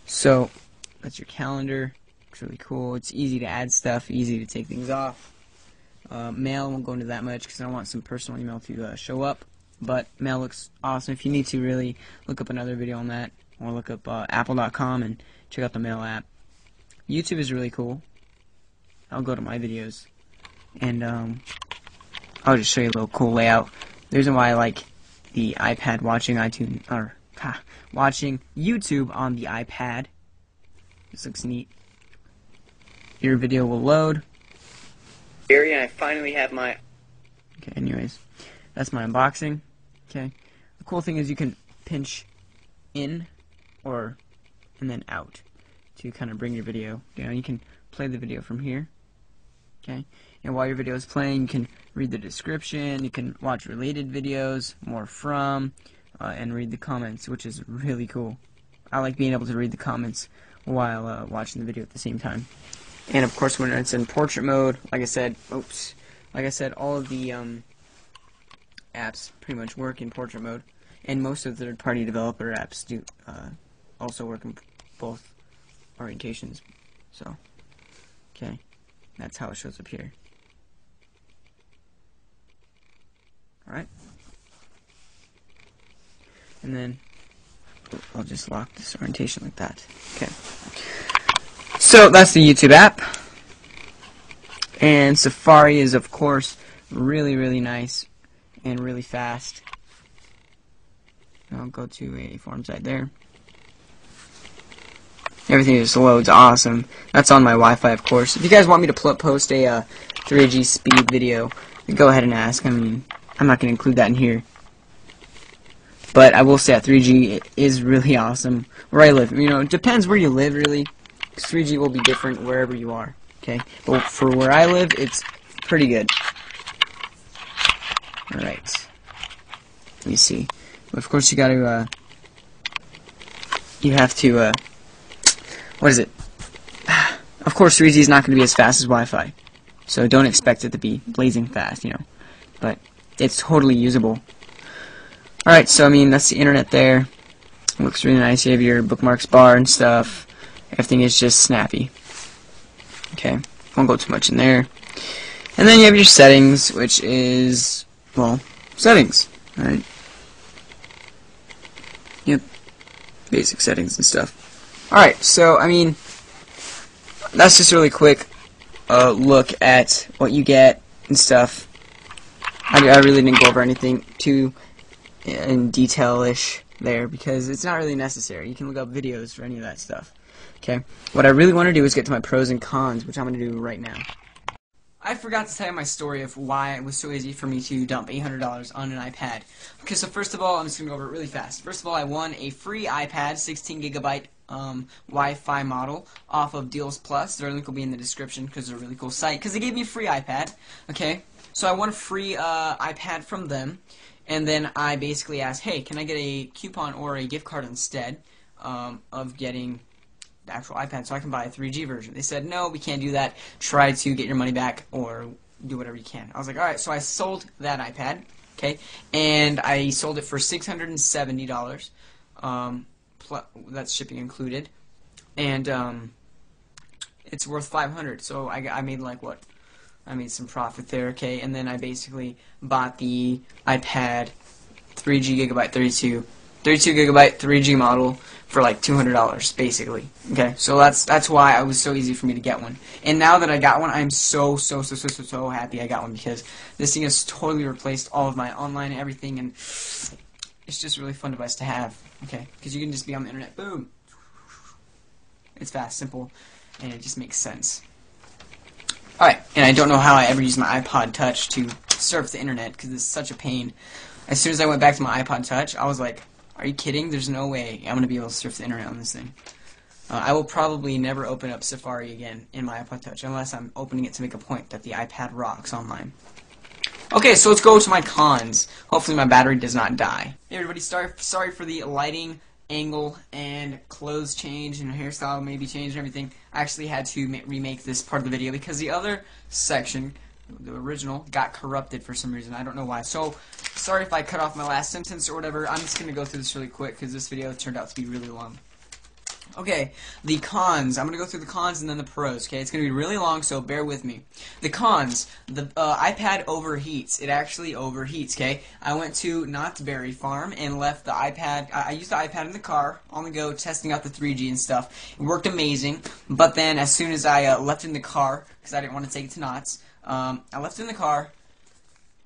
So that's your calendar. It's really cool. It's easy to add stuff, easy to take things off. Mail won't go into that much because I don't want some personal email to show up. But mail looks awesome. If you need to really look up another video on that, or look up apple.com and check out the mail app. YouTube is really cool. I'll go to my videos and I'll just show you a little cool layout. The reason why I like the iPad watching watching YouTube on the iPad. This looks neat. Your video will load. Here, and I finally have my. Okay, anyways, that's my unboxing. Okay, the cool thing is you can pinch in and then out to kind of bring your video down. You can play the video from here. Okay, and while your video is playing, you can read the description. You can watch related videos, more from, and read the comments, which is really cool. I like being able to read the comments while watching the video at the same time. And of course, when it's in portrait mode, like I said, all of the apps pretty much work in portrait mode, and most of the third-party developer apps do also work in both orientations. So, okay, that's how it shows up here. All right, and then I'll just lock this orientation like that. Okay. So that's the YouTube app, and Safari is of course really nice and really fast. I'll go to a forum site there. Everything just loads awesome. That's on my Wi-Fi, of course. If you guys want me to post a 3G speed video, go ahead and ask. I mean, I'm not going to include that in here, but I will say that 3G is really awesome where I live. You know, it depends where you live, really. 3G will be different wherever you are, okay? But for where I live, it's pretty good. Alright. Let me see. But of course, you have to, what is it? Of course, 3G is not going to be as fast as Wi-Fi. So don't expect it to be blazing fast, you know. But it's totally usable. Alright, so I mean, that's the internet there. It looks really nice. You have your bookmarks bar and stuff. Everything is just snappy. Okay, won't go too much in there. And then you have your settings, which is, well, settings, right? Yep, basic settings and stuff. Alright, so, I mean, that's just a really quick look at what you get and stuff. I really didn't go over anything too in detail-ish there because it's not really necessary. You can look up videos for any of that stuff. Okay, what I really want to do is get to my pros and cons, which I'm going to do right now. I forgot to tell you my story of why it was so easy for me to dump $800 on an iPad. Okay, so first of all, I'm just going to go over it really fast. First of all, I won a free iPad 16GB Wi-Fi model off of Deals Plus. Their link will be in the description because they're a really cool site. Because they gave me a free iPad. Okay, so I won a free iPad from them. And then I basically asked, hey, can I get a coupon or a gift card instead of getting the actual iPad so I can buy a 3G version? They said, no, we can't do that. Try to get your money back or do whatever you can. I was like, alright, so I sold that iPad, okay, and I sold it for $670. That's shipping included. And it's worth $500, so I made like what? I made some profit there, okay, and then I basically bought the iPad 32GB 3G model for like $200 basically. Okay, so that's why it was so easy for me to get one. And now that I got one, I'm so happy I got one because this thing has totally replaced all of my online everything, and it's just a really fun device to have. Okay, because you can just be on the internet, boom. It's fast, simple, and it just makes sense. Alright, and I don't know how I ever used my iPod Touch to surf the internet because it's such a pain. As soon as I went back to my iPod Touch, I was like, are you kidding? There's no way I'm going to be able to surf the internet on this thing. I will probably never open up Safari again in my iPod Touch unless I'm opening it to make a point that the iPad rocks online. Okay, so let's go to my cons. Hopefully my battery does not die. Hey everybody, sorry for the lighting, angle, and clothes change and hairstyle maybe change and everything. I actually had to remake this part of the video because the other section, the original, got corrupted for some reason. I don't know why. So, sorry if I cut off my last sentence or whatever. I'm just going to go through this really quick because this video turned out to be really long. Okay, the cons. I'm going to go through the cons and then the pros, okay? It's going to be really long, so bear with me. The cons. The iPad overheats. It actually overheats, okay? I went to Knott's Berry Farm and left the iPad. I used the iPad in the car on the go, testing out the 3G and stuff. It worked amazing, but then as soon as I left it in the car, because I didn't want to take it to Knott's, I left it in the car,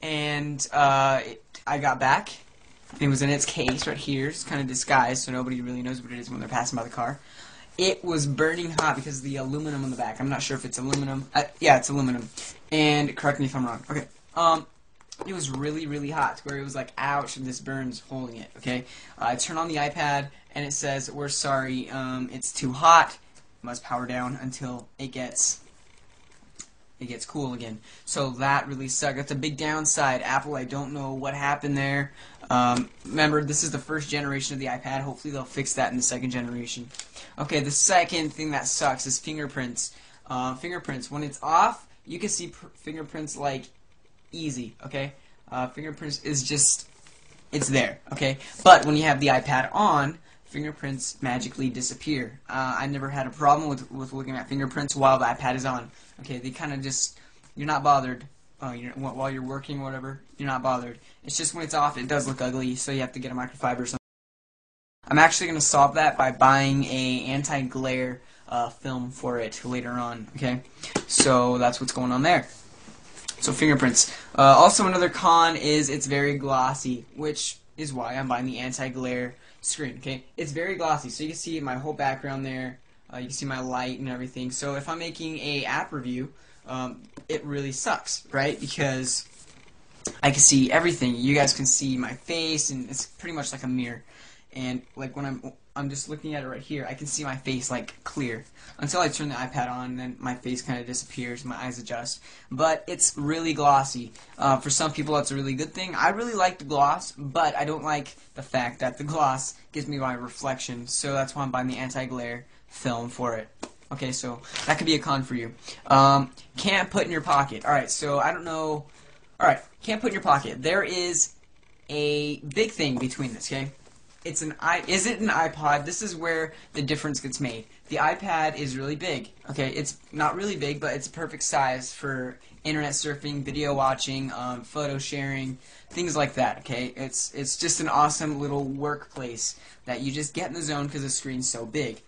and I got back. It was in its case right here. It's kind of disguised, so nobody really knows what it is when they're passing by the car. It was burning hot because of the aluminum on the back. I'm not sure if it's aluminum. Yeah, it's aluminum. And correct me if I'm wrong. Okay. It was really, really hot to where it was like, ouch, and this burns holding it. Okay. I turn on the iPad and it says, "We're sorry. It's too hot. Must power down until it gets cool again." So that really sucked. That's a big downside. Apple, I don't know what happened there. Remember, this is the first generation of the iPad. Hopefully they'll fix that in the second generation. Okay, the second thing that sucks is fingerprints. Fingerprints, when it's off, you can see fingerprints like easy, okay? Fingerprints is just, it's there, okay? But when you have the iPad on, fingerprints magically disappear. I never had a problem with looking at fingerprints while the iPad is on. Okay, they kind of just, you're not bothered. While you're working or whatever, you're not bothered. It's just when it's off, it does look ugly, so you have to get a microfiber or something. I'm actually going to solve that by buying a anti-glare film for it later on, okay? So that's what's going on there. So fingerprints. Also another con is it's very glossy, which is why I'm buying the anti-glare screen, okay? It's very glossy, so you can see my whole background there. You can see my light and everything. So if I'm making a app review, it really sucks, right? Because I can see everything. You guys can see my face, and it's pretty much like a mirror. And like when I'm just looking at it right here, I can see my face like clear until I turn the iPad on, and then my face kind of disappears, my eyes adjust. But it's really glossy. For some people, that's a really good thing. I really like the gloss, but I don't like the fact that the gloss gives me my reflection. So that's why I'm buying the anti-glare film for it. Okay, so that could be a con for you. Can't put in your pocket. Alright, so I don't know. Alright, can't put in your pocket. There is a big thing between this, okay? Is it an iPod? This is where the difference gets made. The iPad is really big, okay? It's not really big, but it's perfect size for internet surfing, video watching, photo sharing, things like that, okay? It's just an awesome little workplace that you just get in the zone because the screen's so big.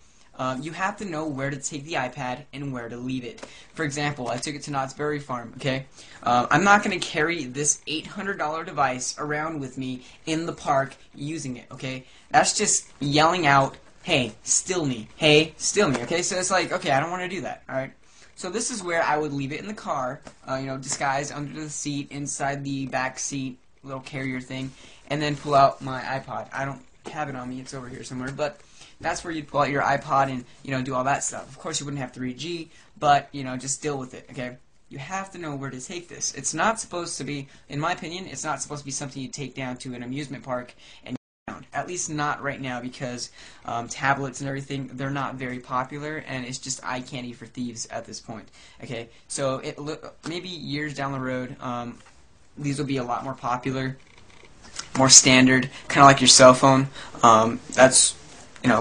You have to know where to take the iPad and where to leave it. For example, I took it to Knott's Berry Farm, okay? I'm not going to carry this $800 device around with me in the park using it, okay? That's just yelling out, "Hey, steal me. Hey, steal me," okay? So it's like, okay, I don't want to do that, alright? So this is where I would leave it in the car, disguised under the seat, inside the back seat, little carrier thing, and then pull out my iPod. I don't have it on me, it's over here somewhere, but that's where you'd pull out your iPod and, do all that stuff. Of course, you wouldn't have 3G, but, just deal with it, okay? You have to know where to take this. It's not supposed to be, in my opinion, it's not supposed to be something you take down to an amusement park and around. At least not right now, because tablets and everything, they're not very popular, and it's just eye candy for thieves at this point, okay? So maybe years down the road, these will be a lot more popular, more standard, kind of like your cell phone.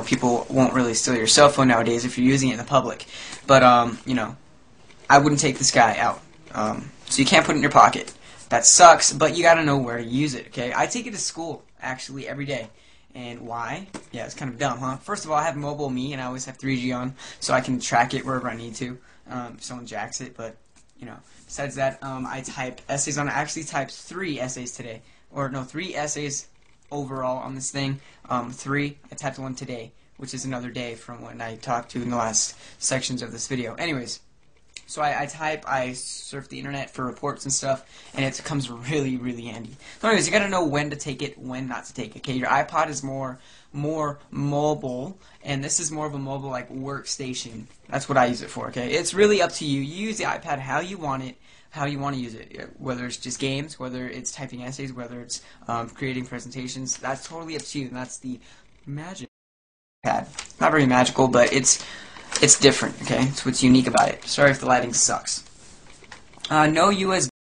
People won't really steal your cell phone nowadays if you're using it in the public. But, I wouldn't take this guy out. So you can't put it in your pocket. That sucks, but you gotta know where to use it, okay? I take it to school, actually, every day. And why? Yeah, it's kind of dumb, huh? First of all, I have mobile me, and I always have 3G on, so I can track it wherever I need to. If someone jacks it, but, besides that, I type essays on it. I actually typed 3 essays today. Or, no, 3 essays overall on this thing. 3, I typed 1 today, which is another day from when I talked to in the last sections of this video. Anyways, so I surf the internet for reports and stuff, and it comes really, really handy. So anyways, you gotta know when to take it, when not to take it. Okay, your iPod is more mobile, and this is more of a mobile, like, workstation. That's what I use it for, okay? It's really up to you. You use the iPad how you want it, how you want to use it, whether it's just games, whether it's typing essays, whether it's creating presentations. That's totally up to you, and that's the magic pad. Not very magical, but it's different, okay? It's what's unique about it. Sorry if the lighting sucks. No USB